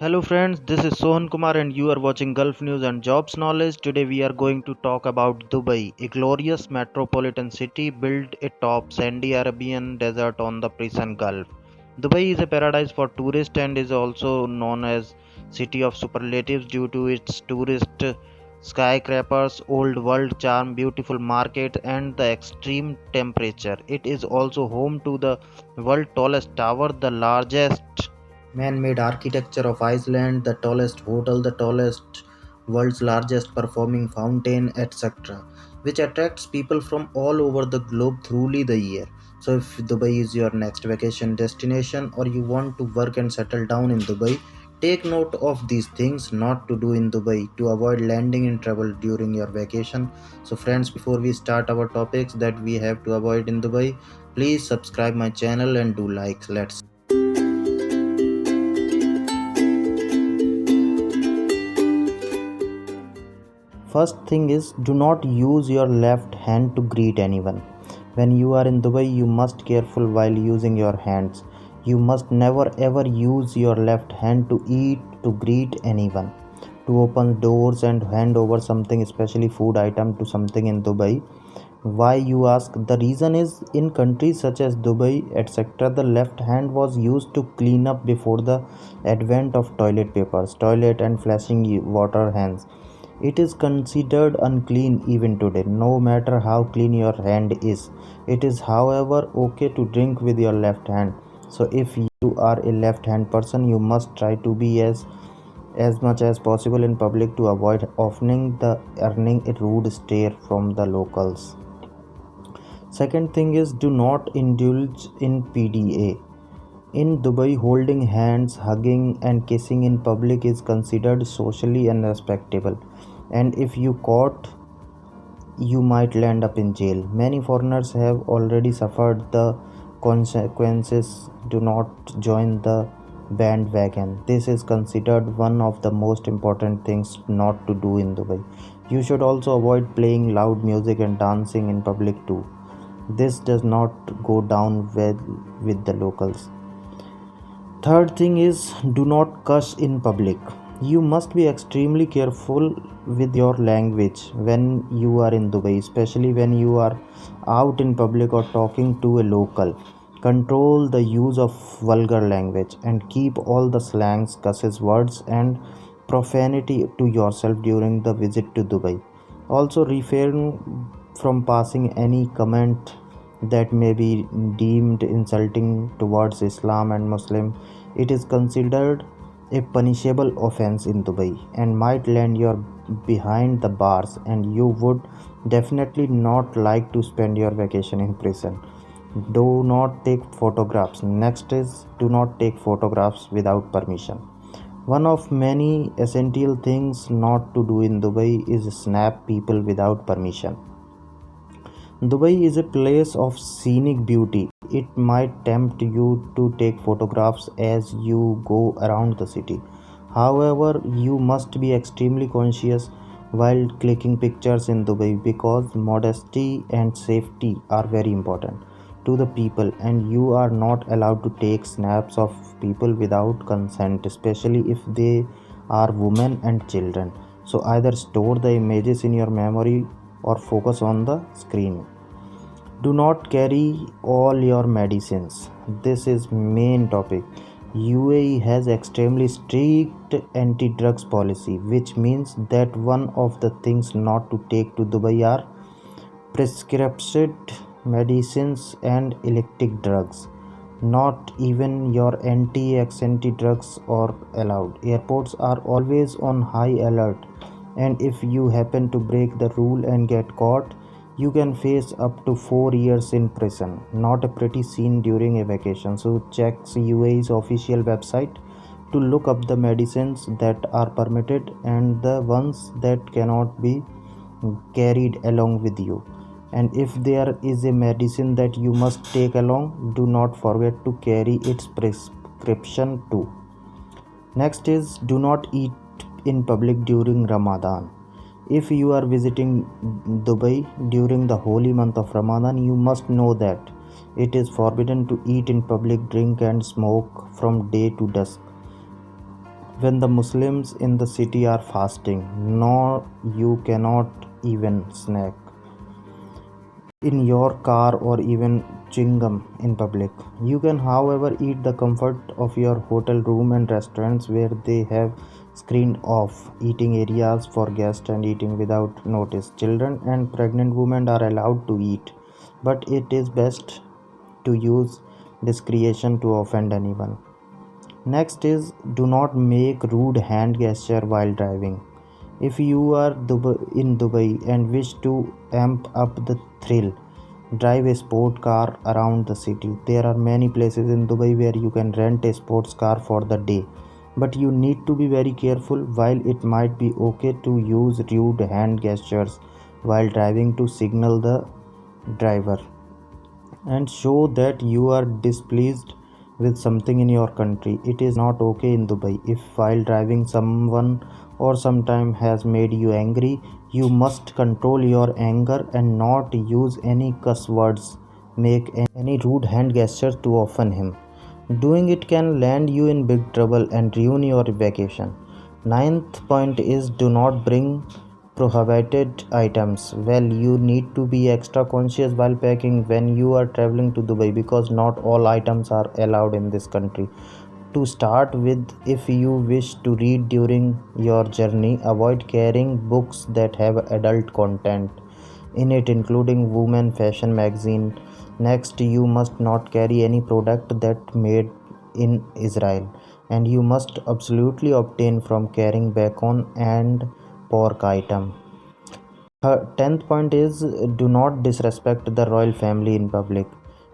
Hello friends, this is Sohan Kumar and you are watching Gulf News and Jobs Knowledge. Today we are going to talk about Dubai, a glorious metropolitan city built atop sandy Arabian desert on the Persian Gulf. Dubai is a paradise for tourists and is also known as city of superlatives due to its tourist skyscrapers, old world charm, beautiful market and the extreme temperature. It is also home to the world tallest tower, the largest man-made architecture of Iceland, the tallest hotel, the tallest world's largest performing fountain, etc., which attracts people from all over the globe throughout the year. So, if Dubai is your next vacation destination or you want to work and settle down in Dubai, take note of these things not to do in Dubai to avoid landing in trouble during your vacation. So, friends, before we start our topics that we have to avoid in Dubai, please subscribe my channel and do like. Let's First thing is, do not use your left hand to greet anyone. When you are in Dubai, you must careful while using your hands. You must never ever use your left hand to eat, to greet anyone, to open doors and hand over something, especially food item to something in Dubai. Why you ask? The reason is in countries such as Dubai, etc., the left hand was used to clean up before the advent of toilet papers, toilet and flashing water hands. It is considered unclean even today, no matter how clean your hand is. It is, however, okay to drink with your left hand. So, if you are a left hand person, you must try to be as much as possible in public to avoid offending the earning a rude stare from the locals. Second thing is, do not indulge in PDA. In Dubai, holding hands, hugging, and kissing in public is considered socially unrespectable, and if you caught, you might land up in jail. Many foreigners have already suffered the consequences. Do not join the bandwagon. This is considered one of the most important things not to do in Dubai. You should also avoid playing loud music and dancing in public too. This does not go down well with the locals. Third thing is, do not cuss in public. You must be extremely careful with your language when you are in Dubai, especially when you are out in public or talking to a local. Control the use of vulgar language and keep all the slangs, cusses, words, and profanity to yourself during the visit to Dubai. Also, refrain from passing any comment that may be deemed insulting towards Islam and Muslim. It is considered a punishable offense in Dubai and might land you behind the bars, and you would definitely not like to spend your vacation in prison. Do not take photographs. Next is, do not take photographs without permission. One of many essential things not to do in Dubai is snap people without permission. Dubai is a place of scenic beauty. It might tempt you to take photographs as you go around the city. However, you must be extremely conscious while clicking pictures in Dubai because modesty and safety are very important to the people, and you are not allowed to take snaps of people without consent, especially if they are women and children. So either store the images in your memory or focus on the screen. Do not carry all your medicines. This is main topic. UAE has extremely strict anti-drugs policy, which means that one of the things not to take to Dubai are prescription medicines and electric drugs. Not even your anti-accident drugs are allowed. Airports are always on high alert, and if you happen to break the rule and get caught, you can face up to 4 years in prison. Not a pretty scene during a vacation. So check UAE's official website to look up the medicines that are permitted and the ones that cannot be carried along with you. And if there is a medicine that you must take along, do not forget to carry its prescription too. Next is, do not eat in public during Ramadan. If you are visiting Dubai during the holy month of Ramadan, you must know that it is forbidden to eat in public, drink, and smoke from day to dusk. when the Muslims in the city are fasting. No, you cannot even snack in your car or even chewing gum in public. You can, however, eat the comfort of your hotel room and restaurants where they have screened off eating areas for guests and eating without notice. Children and pregnant women are allowed to eat, but it is best to use discretion to offend anyone. Next is do not make rude hand gesture while driving. If you are in Dubai and wish to amp up the thrill, drive a sport car around the city. There are many places in Dubai where you can rent a sports car for the day. But you need to be very careful. While it might be okay to use rude hand gestures while driving to signal the driver and show that you are displeased with something in your country. It is not okay in Dubai. If while driving someone or sometime has made you angry, you must control your anger and not use any cuss words, make any rude hand gestures to offend him. Doing it can land you in big trouble and ruin your vacation. Ninth point is do not bring prohibited items. Well, you need to be extra conscious while packing when you are traveling to Dubai because not all items are allowed in this country. To start with, if you wish to read during your journey, avoid carrying books that have adult content in it, including women fashion magazine. Next, you must not carry any product that made in Israel, and you must absolutely abstain from carrying bacon and pork item. Her 10th point is do not disrespect the royal family in public.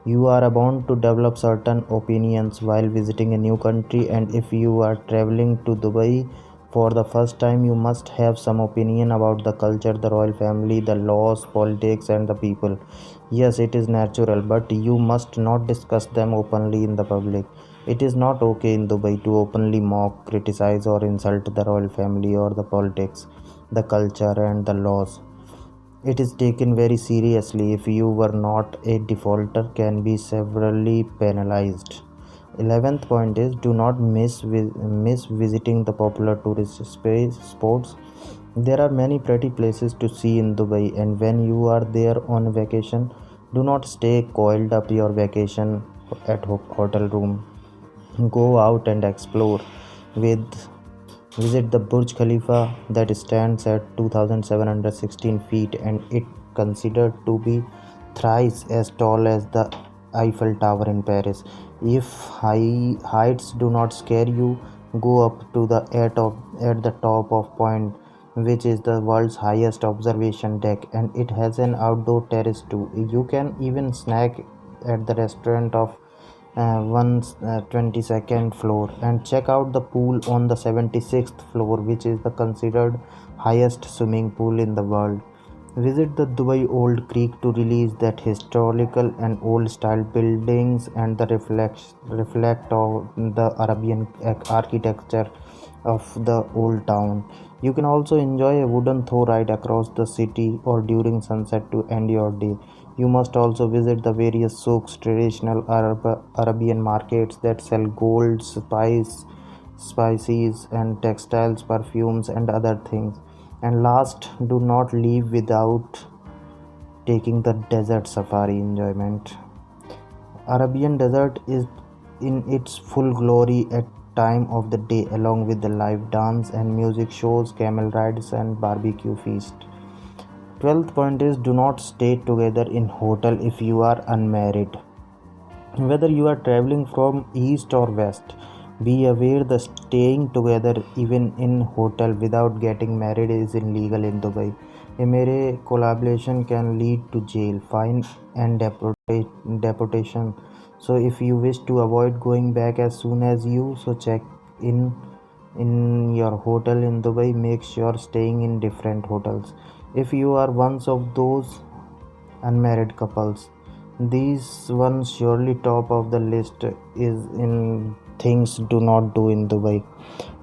You are bound to develop certain opinions while visiting a new country, and if you are traveling to Dubai for the first time, you must have some opinion about the culture, the royal family, the laws, politics, and the people. Yes, it is natural, but you must not discuss them openly in the public. It is not okay in Dubai to openly mock, criticize, or insult the royal family or the politics, the culture, and the laws. It is taken very seriously. If you were not a defaulter can be severely penalized. 11th point is do not miss visiting the popular tourist space spots. There are many pretty places to see in Dubai, and when you are there on vacation, do not stay coiled up your vacation at hotel room. Go out and explore with visit the Burj Khalifa that stands at 2716 feet and it considered to be thrice as tall as the Eiffel Tower in Paris. If high heights do not scare you, go up to the at the top of point which is the world's highest observation deck and it has an outdoor terrace too. You can even snack at the restaurant of 22nd floor and check out the pool on the 76th floor which is the considered highest swimming pool in the world. Visit the Dubai Old Creek to release that historical and old style buildings and the reflect of the Arabian architecture of the old town. You can also enjoy a wooden throw ride across the city or during sunset to end your day. You must also visit the various souks, traditional Arabian markets that sell gold, spices, and textiles, perfumes, and other things. And last, do not leave without taking the desert safari enjoyment. Arabian desert is in its full glory at time of the day along with the live dance and music shows, camel rides and barbecue feast. 12th point is do not stay together in hotel if you are unmarried. Whether you are traveling from east or west, be aware that staying together even in hotel without getting married is illegal in Dubai. A marriage collaboration can lead to jail, fine and deportation. So if you wish to avoid going back as soon as you so check in in your hotel in Dubai, make sure staying in different hotels. If you are one of those unmarried couples, these ones surely top of the list is in things do not do in Dubai.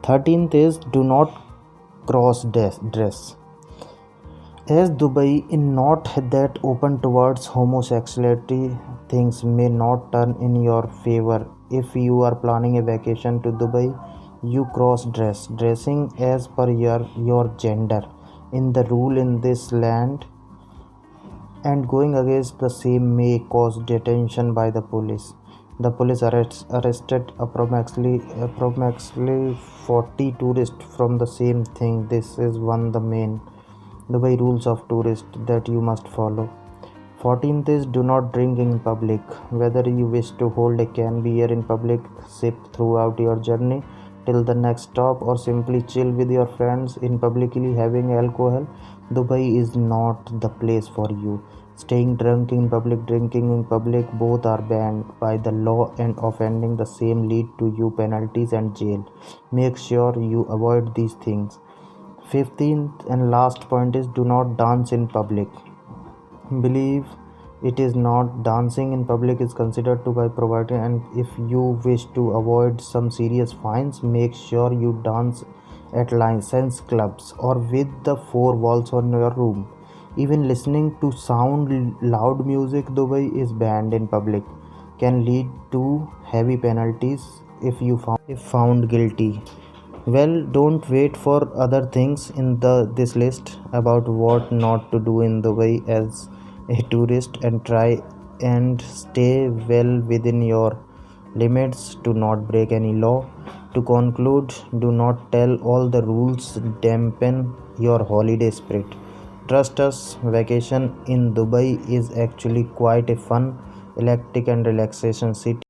13th is do not cross dress. As Dubai is not that open towards homosexuality, things may not turn in your favor. If you are planning a vacation to Dubai, You cross dress, dressing as per your gender in the rule in this land, and going against the same may cause detention by the police. The police arrested approximately 40 tourists from the same thing. This is one the main Dubai rules of tourist that you must follow. 14th is do not drink in public. Whether you wish to hold a can beer in public, sip throughout your journey till the next stop, or simply chill with your friends in publicly having alcohol, Dubai is not the place for you. Staying drunk in public, drinking in public, both are banned by the law, and offending the same lead to you penalties and jail. Make sure you avoid these things. 15th and last point is do not dance in public. Believe it is not dancing in public is considered to by provided, and if you wish to avoid some serious fines, make sure you dance at licensed clubs or with the four walls on your room. Even listening to sound loud music Dubai is banned in public, can lead to heavy penalties if found guilty. Well, don't wait for other things in this list about what not to do in Dubai as a tourist, and try and stay well within your limits to not break any law. To conclude, do not tell all the rules dampen your holiday spirit. Trust us, vacation in Dubai is actually quite a fun, electric and relaxation city.